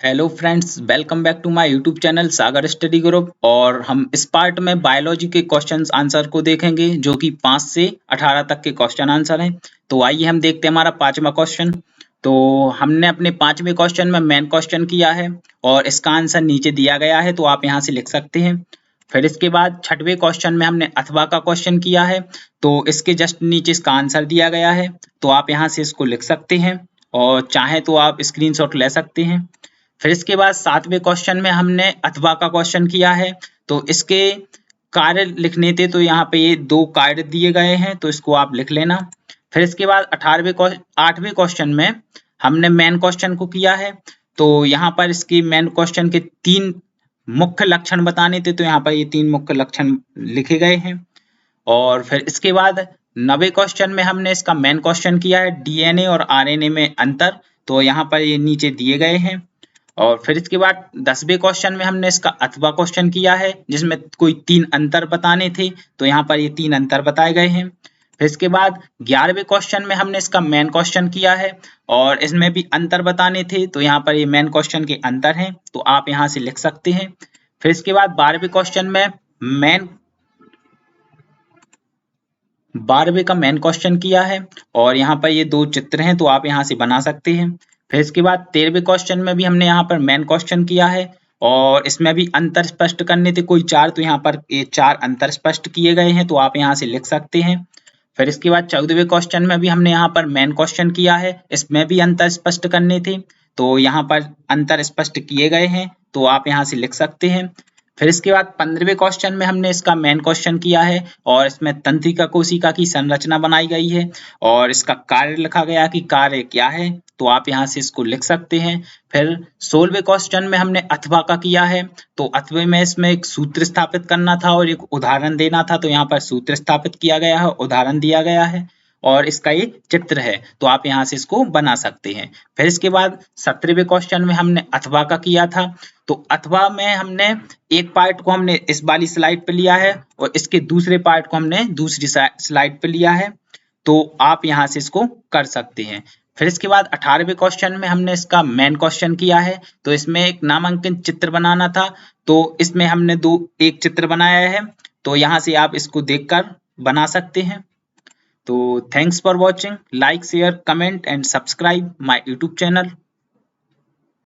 Hello friends, welcome back to my YouTube channel Sagar study group. और हम इस part में बायोलॉजी के क्वेश्चंस आंसर को देखेंगे जो कि 5 से 18 तक के क्वेश्चन आंसर हैं। तो आइए हम देखते हैं हमारा पांचवा क्वेश्चन। तो हमने अपने पांचवें क्वेश्चन में मेन क्वेश्चन किया है और इसका आंसर नीचे दिया गया है, तो आप यहाँ से लिख सकते हैं। फिर इसके बाद छठवें क्वेश्चन में हमने अथवा का क्वेश्चन किया है, तो इसके जस्ट नीचे इसका आंसर दिया गया है, तो आप यहाँ से इसको लिख सकते हैं और चाहे तो आप स्क्रीनशॉट ले सकते हैं। फिर इसके बाद सातवें क्वेश्चन में हमने अथवा का क्वेश्चन किया है, तो इसके कार्य लिखने थे, तो यहाँ पे ये दो कार्य दिए गए हैं, तो इसको आप लिख लेना। फिर इसके बाद आठवें क्वेश्चन में हमने मेन क्वेश्चन को किया है, तो यहाँ पर इसकी मेन क्वेश्चन के 3 मुख्य लक्षण बताने थे, तो यहाँ पर ये 3 मुख्य लक्षण लिखे गए हैं। और फिर इसके बाद 9वें क्वेश्चन में हमने इसका मेन क्वेश्चन किया है डीएनए और आरएनए में अंतर, तो यहाँ पर ये नीचे दिए गए हैं। और फिर इसके बाद 10वें क्वेश्चन में हमने इसका अथवा क्वेश्चन किया है जिसमें कोई 3 अंतर बताने थे, तो यहाँ पर ये 3 अंतर बताए गए हैं। फिर इसके बाद 11वें क्वेश्चन में हमने इसका मेन क्वेश्चन किया है और इसमें भी अंतर बताने थे, तो यहाँ पर ये मेन क्वेश्चन के अंतर हैं, तो आप यहाँ से लिख सकते हैं। फिर इसके बाद 12वें का मेन क्वेश्चन किया है और यहाँ पर ये 2 चित्र हैं, तो आप यहाँ से बना सकते हैं। फिर इसके बाद 13वें क्वेश्चन में भी हमने यहाँ पर मेन क्वेश्चन किया है और इसमें भी अंतर स्पष्ट करने थे कोई 4, तो यहाँ पर ये 4 अंतर स्पष्ट किए गए हैं, तो आप यहाँ से लिख सकते हैं। फिर इसके बाद 14वें क्वेश्चन में भी हमने यहाँ पर मेन क्वेश्चन किया है, इसमें भी अंतर स्पष्ट करने थे, तो यहाँ पर अंतर स्पष्ट किए गए हैं, तो आप यहाँ से लिख सकते हैं। फिर इसके बाद 15वें क्वेश्चन में हमने इसका मेन क्वेश्चन किया है और इसमें तंत्रिका कोशिका की संरचना बनाई गई है और इसका कार्य लिखा गया कि कार्य क्या है, तो आप यहाँ से इसको लिख सकते हैं। फिर 16वें क्वेश्चन में हमने अथवा का किया है, तो अथवे में इसमें एक सूत्र स्थापित करना था और एक उदाहरण देना था, तो यहाँ पर सूत्र स्थापित किया गया है, उदाहरण दिया गया है और इसका ये चित्र है, तो आप यहाँ से इसको बना सकते हैं। फिर इसके बाद 17वें क्वेश्चन में हमने अथवा का किया था, तो अथवा में हमने एक पार्ट को हमने इस वाली स्लाइड पे लिया है और इसके दूसरे पार्ट को हमने दूसरी स्लाइड पे लिया है, तो आप यहाँ से इसको कर सकते हैं। फिर इसके बाद 18वें क्वेश्चन में हमने इसका मेन क्वेश्चन किया है, तो इसमें एक नामांकन चित्र बनाना था, तो इसमें हमने एक चित्र बनाया है, तो यहाँ से आप इसको देखकर बना सकते हैं। तो thanks for watching, like share comment and subscribe my YouTube channel.